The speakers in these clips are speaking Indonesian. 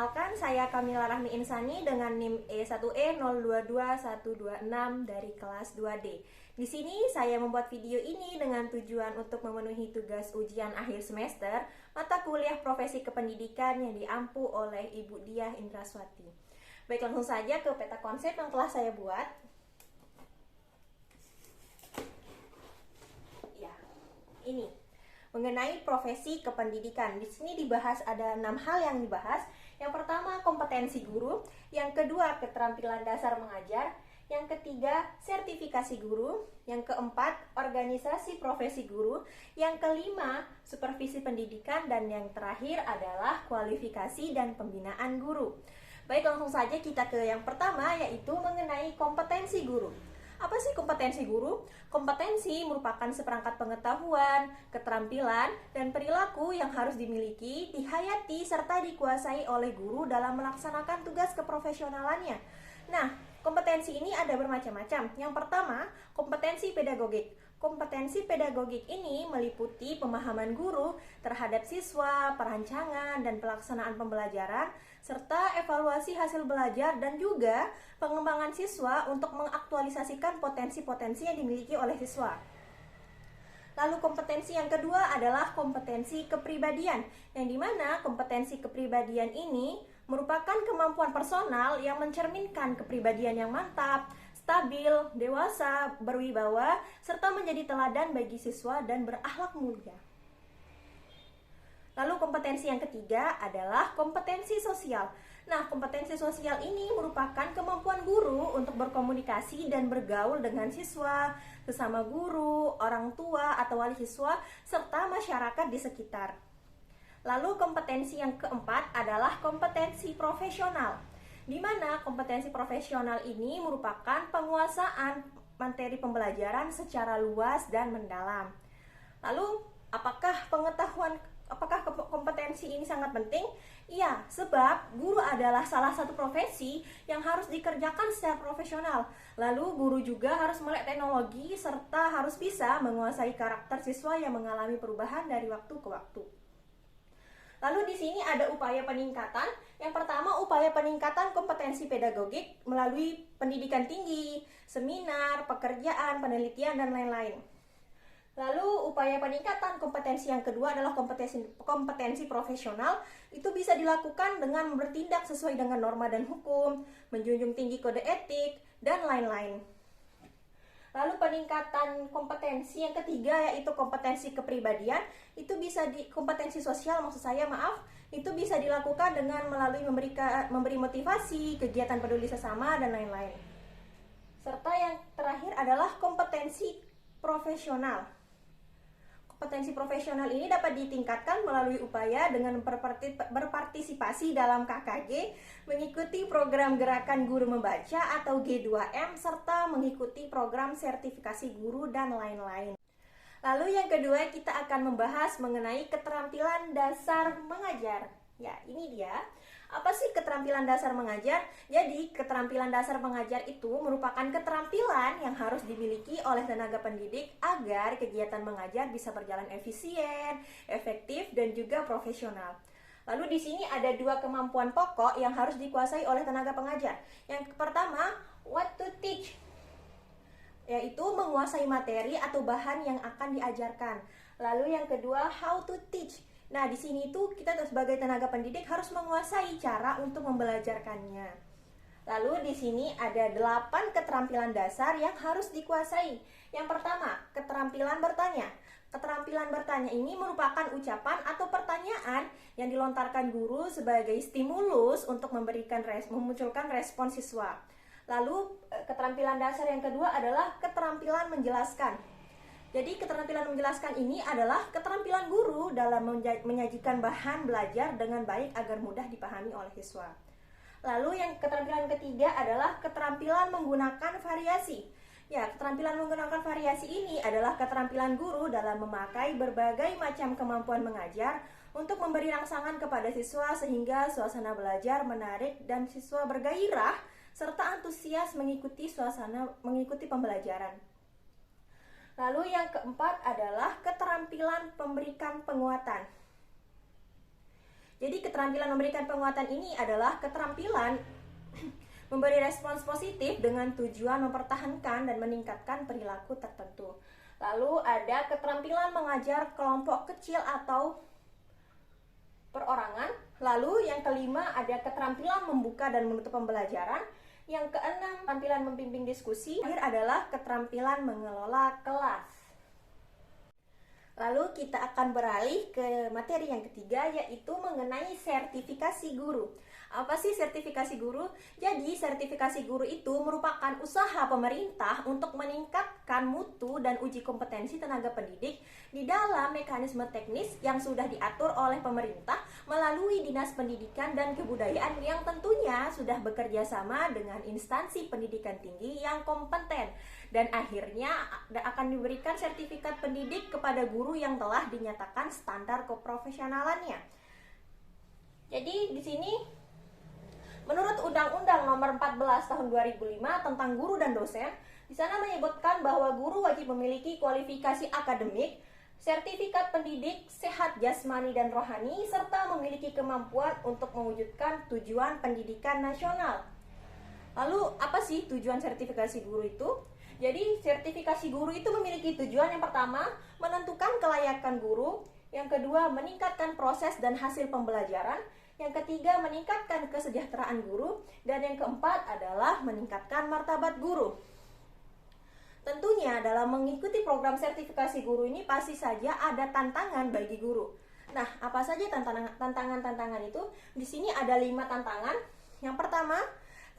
Perkenalkan, saya Kamila Rahmi Insani dengan NIM E1E022126 dari kelas 2D. Di sini saya membuat video ini dengan tujuan untuk memenuhi tugas ujian akhir semester mata kuliah profesi kependidikan yang diampu oleh Ibu Diah Indraswati. Baik, langsung saja ke peta konsep yang telah saya buat. Ya, ini mengenai profesi kependidikan. Di sini dibahas ada 6 hal yang dibahas. Yang pertama, kompetensi guru. Yang kedua, keterampilan dasar mengajar. Yang ketiga, sertifikasi guru. Yang keempat, organisasi profesi guru. Yang kelima, supervisi pendidikan. Dan yang terakhir adalah kualifikasi dan pembinaan guru. Baik, langsung saja kita ke yang pertama, yaitu mengenai kompetensi guru. Apa sih kompetensi guru? Kompetensi merupakan seperangkat pengetahuan, keterampilan, dan perilaku yang harus dimiliki, dihayati, serta dikuasai oleh guru dalam melaksanakan tugas keprofesionalannya. Nah, kompetensi ini ada bermacam-macam. Yang pertama, kompetensi pedagogik. Kompetensi pedagogik ini meliputi pemahaman guru terhadap siswa, perancangan, dan pelaksanaan pembelajaran, serta evaluasi hasil belajar dan juga pengembangan siswa untuk mengaktualisasikan potensi-potensi yang dimiliki oleh siswa. Lalu kompetensi yang kedua adalah kompetensi kepribadian, yang dimana kompetensi kepribadian ini merupakan kemampuan personal yang mencerminkan kepribadian yang mantap, stabil, dewasa, berwibawa, serta menjadi teladan bagi siswa dan berakhlak mulia. Lalu kompetensi yang ketiga adalah kompetensi sosial. Nah, kompetensi sosial ini merupakan kemampuan guru untuk berkomunikasi dan bergaul dengan siswa, sesama guru, orang tua atau wali siswa, serta masyarakat di sekitar. Lalu kompetensi yang keempat adalah kompetensi profesional, di mana kompetensi profesional ini merupakan penguasaan materi pembelajaran secara luas dan mendalam. Lalu, apakah kompetensi ini sangat penting? Iya, sebab guru adalah salah satu profesi yang harus dikerjakan secara profesional. Lalu guru juga harus melek teknologi serta harus bisa menguasai karakter siswa yang mengalami perubahan dari waktu ke waktu. Lalu di sini ada upaya peningkatan. Yang pertama, upaya peningkatan kompetensi pedagogik melalui pendidikan tinggi, seminar, pekerjaan, penelitian, dan lain-lain. Lalu upaya peningkatan kompetensi yang kedua adalah kompetensi profesional. Itu bisa dilakukan dengan bertindak sesuai dengan norma dan hukum, menjunjung tinggi kode etik, dan lain-lain. Lalu peningkatan kompetensi yang ketiga yaitu kompetensi kepribadian. Itu bisa kompetensi sosial itu bisa dilakukan dengan melalui memberi motivasi, kegiatan peduli sesama, dan lain-lain. Serta yang terakhir adalah kompetensi profesional. Kompetensi profesional ini dapat ditingkatkan melalui upaya dengan berpartisipasi dalam KKG, mengikuti program gerakan guru membaca atau G2M, serta mengikuti program sertifikasi guru dan lain-lain. Lalu yang kedua, kita akan membahas mengenai keterampilan dasar mengajar. Ya, ini dia. Apa sih keterampilan dasar mengajar? Jadi, keterampilan dasar mengajar itu merupakan keterampilan yang harus dimiliki oleh tenaga pendidik agar kegiatan mengajar bisa berjalan efisien, efektif, dan juga profesional. Lalu di sini ada 2 kemampuan pokok yang harus dikuasai oleh tenaga pengajar. Yang pertama, what to teach, yaitu menguasai materi atau bahan yang akan diajarkan. Lalu yang kedua, how to teach. Nah, di sini tuh kita sebagai tenaga pendidik harus menguasai cara untuk membelajarkannya. Lalu di sini ada 8 keterampilan dasar yang harus dikuasai. Yang pertama, keterampilan bertanya. Keterampilan bertanya ini merupakan ucapan atau pertanyaan yang dilontarkan guru sebagai stimulus untuk memunculkan respon siswa. Lalu keterampilan dasar yang kedua adalah keterampilan menjelaskan. Jadi keterampilan menjelaskan ini adalah keterampilan guru dalam menyajikan bahan belajar dengan baik agar mudah dipahami oleh siswa. Lalu yang keterampilan ketiga adalah keterampilan menggunakan variasi. Ya, keterampilan menggunakan variasi ini adalah keterampilan guru dalam memakai berbagai macam kemampuan mengajar untuk memberi rangsangan kepada siswa sehingga suasana belajar menarik dan siswa bergairah serta antusias mengikuti pembelajaran. Lalu yang keempat adalah keterampilan memberikan penguatan. Jadi keterampilan memberikan penguatan ini adalah keterampilan memberi respons positif dengan tujuan mempertahankan dan meningkatkan perilaku tertentu. Lalu ada keterampilan mengajar kelompok kecil atau perorangan. Lalu yang kelima ada keterampilan membuka dan menutup pembelajaran. Yang keenam, keterampilan membimbing diskusi. Terakhir adalah keterampilan mengelola kelas. Lalu kita akan beralih ke materi yang ketiga, yaitu mengenai sertifikasi guru. Apa sih sertifikasi guru? Jadi sertifikasi guru itu merupakan usaha pemerintah untuk meningkatkan mutu dan uji kompetensi tenaga pendidik di dalam mekanisme teknis yang sudah diatur oleh pemerintah melalui Dinas Pendidikan dan Kebudayaan yang tentunya sudah bekerja sama dengan instansi pendidikan tinggi yang kompeten, dan akhirnya akan diberikan sertifikat pendidik kepada guru yang telah dinyatakan standar keprofesionalannya. Jadi di sini menurut Undang-Undang Nomor 14 Tahun 2005 tentang guru dan dosen, di sana menyebutkan bahwa guru wajib memiliki kualifikasi akademik, sertifikat pendidik, sehat jasmani dan rohani, serta memiliki kemampuan untuk mewujudkan tujuan pendidikan nasional. Lalu apa sih tujuan sertifikasi guru itu? Jadi sertifikasi guru itu memiliki tujuan yang pertama, menentukan kelayakan guru, yang kedua meningkatkan proses dan hasil pembelajaran, yang ketiga meningkatkan kesejahteraan guru, dan yang keempat adalah meningkatkan martabat guru. Tentunya dalam mengikuti program sertifikasi guru ini pasti saja ada tantangan bagi guru. Nah, apa saja tantangan-tantangan itu? Di sini ada 5 tantangan. Yang pertama,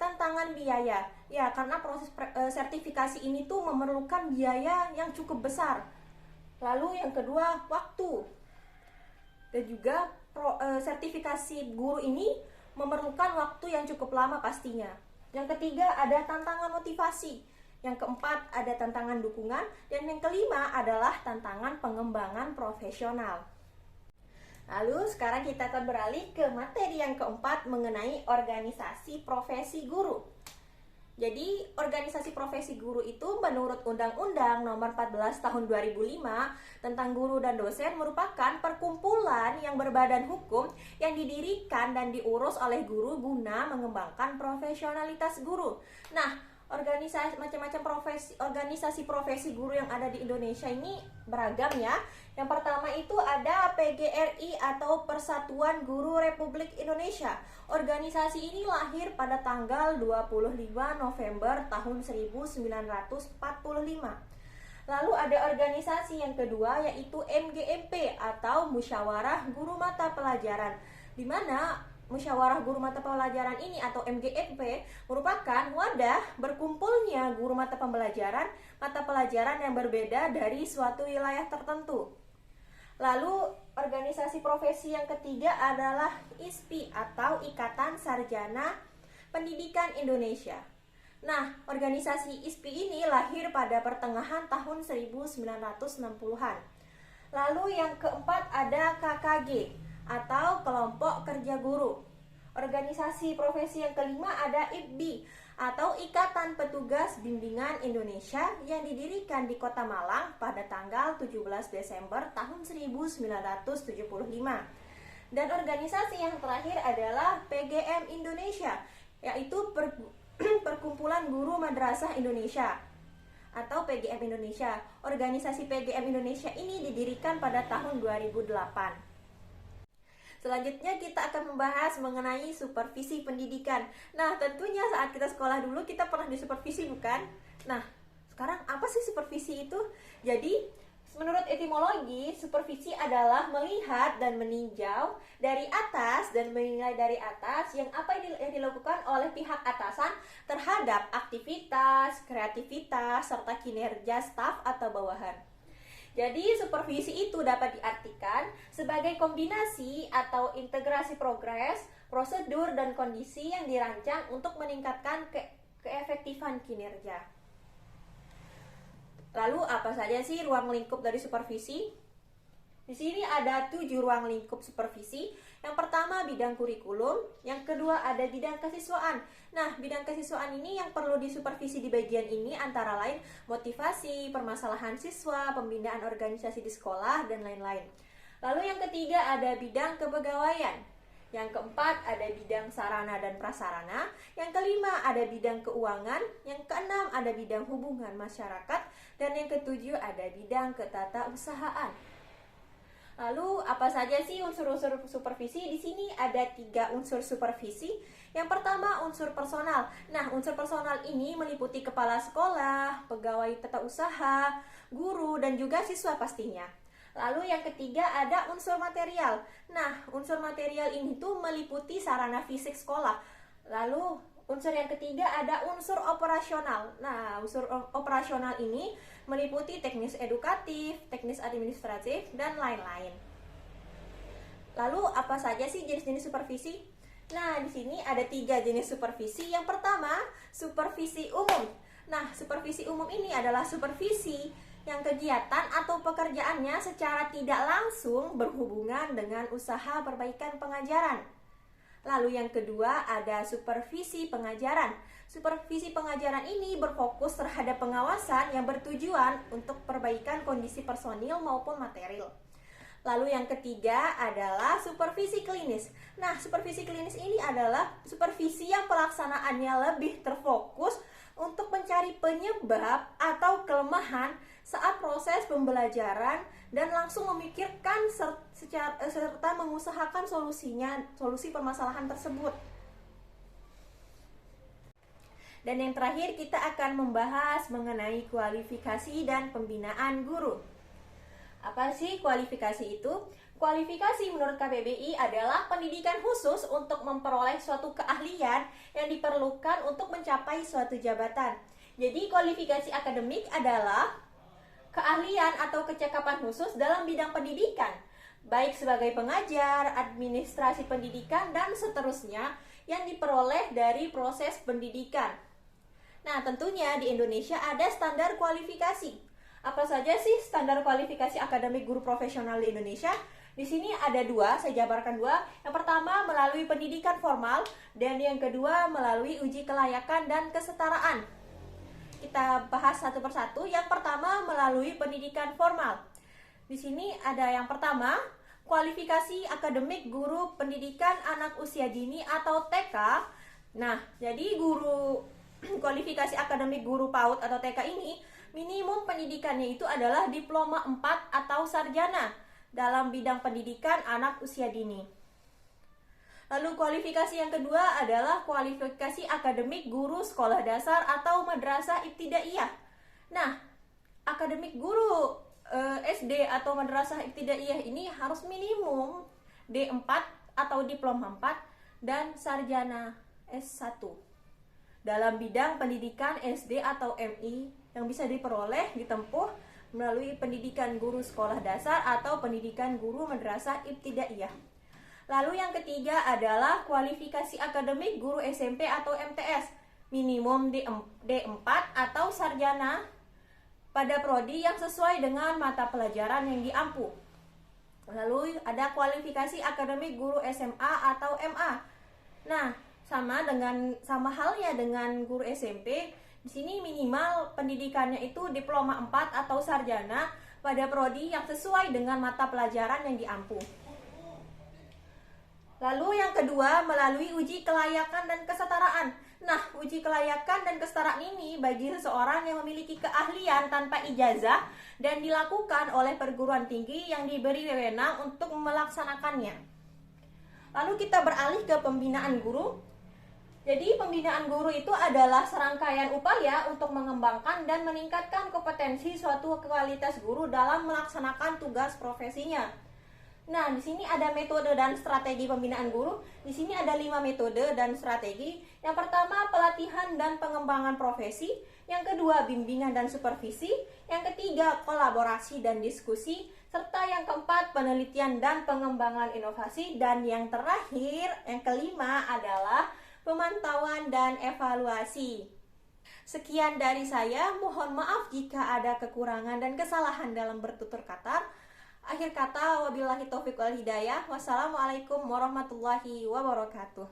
tantangan biaya. Ya, karena proses sertifikasi ini tuh memerlukan biaya yang cukup besar. Lalu yang kedua, waktu. Dan juga sertifikasi guru ini memerlukan waktu yang cukup lama pastinya. Yang ketiga, ada tantangan motivasi. Yang keempat, ada tantangan dukungan. Dan yang kelima adalah tantangan pengembangan profesional. Lalu sekarang kita akan beralih ke materi yang keempat mengenai organisasi profesi guru. Jadi organisasi profesi guru itu menurut Undang-Undang Nomor 14 Tahun 2005 tentang guru dan dosen merupakan perkumpulan yang berbadan hukum yang didirikan dan diurus oleh guru guna mengembangkan profesionalitas guru. Nah, macam-macam organisasi profesi guru yang ada di Indonesia ini beragam ya. Yang pertama itu ada PGRI atau Persatuan Guru Republik Indonesia. Organisasi ini lahir pada tanggal 25 November tahun 1945. Lalu ada organisasi yang kedua yaitu MGMP atau Musyawarah Guru Mata Pelajaran, di mana Musyawarah Guru Mata Pelajaran ini atau MGMP merupakan wadah berkumpulnya guru mata pelajaran yang berbeda dari suatu wilayah tertentu. Lalu organisasi profesi yang ketiga adalah ISPI atau Ikatan Sarjana Pendidikan Indonesia. Nah, organisasi ISPI ini lahir pada pertengahan tahun 1960-an. Lalu yang keempat ada KKG atau Kelompok Kerja Guru. Organisasi profesi yang kelima ada IPBI atau Ikatan Petugas Bimbingan Indonesia yang didirikan di Kota Malang pada tanggal 17 Desember tahun 1975. Dan organisasi yang terakhir adalah PGM Indonesia, yaitu Perkumpulan Guru Madrasah Indonesia atau PGM Indonesia. Organisasi PGM Indonesia ini didirikan pada tahun 2008. Selanjutnya kita akan membahas mengenai supervisi pendidikan. Nah, tentunya saat kita sekolah dulu kita pernah disupervisi, bukan? Nah, sekarang apa sih supervisi itu? Jadi, menurut etimologi, supervisi adalah melihat dan meninjau dari atas dan menilai dari atas yang dilakukan oleh pihak atasan terhadap aktivitas, kreativitas, serta kinerja staf atau bawahan. Jadi supervisi itu dapat diartikan sebagai kombinasi atau integrasi progres, prosedur, dan kondisi yang dirancang untuk meningkatkan keefektifan kinerja. Lalu apa saja sih ruang lingkup dari supervisi? Di sini ada 7 ruang lingkup supervisi. Yang pertama bidang kurikulum, yang kedua ada bidang kesiswaan. Nah, bidang kesiswaan ini yang perlu disupervisi di bagian ini antara lain motivasi, permasalahan siswa, pembinaan organisasi di sekolah, dan lain-lain. Lalu yang ketiga ada bidang kepegawaian. Yang keempat ada bidang sarana dan prasarana. Yang kelima ada bidang keuangan. Yang keenam ada bidang hubungan masyarakat. Dan yang ketujuh ada bidang ketatausahaan. Lalu apa saja sih unsur-unsur supervisi? Di sini ada 3 unsur supervisi. Yang pertama unsur personal. Nah, unsur personal ini meliputi kepala sekolah, pegawai tata usaha, guru, dan juga siswa pastinya. Lalu yang ketiga ada unsur material. Nah, unsur material ini tuh meliputi sarana fisik sekolah. Lalu unsur yang ketiga ada unsur operasional. Nah, unsur operasional ini meliputi teknis edukatif, teknis administratif, dan lain-lain. Lalu apa saja sih jenis-jenis supervisi? Nah, di sini ada 3 jenis supervisi. Yang pertama, supervisi umum. Nah, supervisi umum ini adalah supervisi yang kegiatan atau pekerjaannya secara tidak langsung berhubungan dengan usaha perbaikan pengajaran. Lalu yang kedua ada supervisi pengajaran. Supervisi pengajaran ini berfokus terhadap pengawasan yang bertujuan untuk perbaikan kondisi personil maupun material. Lalu yang ketiga adalah supervisi klinis. Nah, supervisi klinis ini adalah supervisi yang pelaksanaannya lebih terfokus untuk mencari penyebab atau kelemahan saat proses pembelajaran dan langsung memikirkan serta mengusahakan solusi permasalahan tersebut. Dan yang terakhir kita akan membahas mengenai kualifikasi dan pembinaan guru. Apa sih kualifikasi itu? Kualifikasi menurut KBBI adalah pendidikan khusus untuk memperoleh suatu keahlian yang diperlukan untuk mencapai suatu jabatan. Jadi kualifikasi akademik adalah keahlian atau kecakapan khusus dalam bidang pendidikan, baik sebagai pengajar, administrasi pendidikan, dan seterusnya yang diperoleh dari proses pendidikan. Nah, tentunya di Indonesia ada standar kualifikasi. Apa saja sih standar kualifikasi akademik guru profesional di Indonesia? Di sini ada 2, saya jabarkan 2. Yang pertama melalui pendidikan formal dan yang kedua melalui uji kelayakan dan kesetaraan. Kita bahas satu persatu. Yang pertama melalui pendidikan formal. Di sini ada yang pertama, kualifikasi akademik guru pendidikan anak usia dini atau TK. Nah, jadi kualifikasi akademik guru PAUD atau TK ini minimum pendidikannya itu adalah diploma 4 atau sarjana dalam bidang pendidikan anak usia dini. Lalu kualifikasi yang kedua adalah kualifikasi akademik guru sekolah dasar atau madrasah ibtidaiyah. Nah, akademik guru SD atau madrasah ibtidaiyah ini harus minimum D4 atau diploma 4 dan sarjana S1 dalam bidang pendidikan SD atau MI yang bisa ditempuh melalui pendidikan guru sekolah dasar atau pendidikan guru madrasah ibtidaiyah. Lalu yang ketiga adalah kualifikasi akademik guru SMP atau MTS, minimum D4 atau sarjana pada prodi yang sesuai dengan mata pelajaran yang diampu. Lalu ada kualifikasi akademik guru SMA atau MA. Nah, sama halnya dengan guru SMP, di sini minimal pendidikannya itu diploma 4 atau sarjana pada prodi yang sesuai dengan mata pelajaran yang diampu. Lalu yang kedua melalui uji kelayakan dan kesetaraan. Nah, uji kelayakan dan kesetaraan ini bagi seseorang yang memiliki keahlian tanpa ijazah dan dilakukan oleh perguruan tinggi yang diberi wewenang untuk melaksanakannya. Lalu kita beralih ke pembinaan guru. Jadi pembinaan guru itu adalah serangkaian upaya untuk mengembangkan dan meningkatkan kompetensi suatu kualitas guru dalam melaksanakan tugas profesinya. Nah, di sini ada metode dan strategi pembinaan guru. Di sini ada 5 metode dan strategi. Yang pertama, pelatihan dan pengembangan profesi. Yang kedua, bimbingan dan supervisi. Yang ketiga, kolaborasi dan diskusi. Serta yang keempat, penelitian dan pengembangan inovasi. Dan yang terakhir, yang kelima adalah pemantauan dan evaluasi. Sekian dari saya, mohon maaf jika ada kekurangan dan kesalahan dalam bertutur kata. Akhir kata, wabillahi taufiq wal hidayah. Wassalamualaikum warahmatullahi wabarakatuh.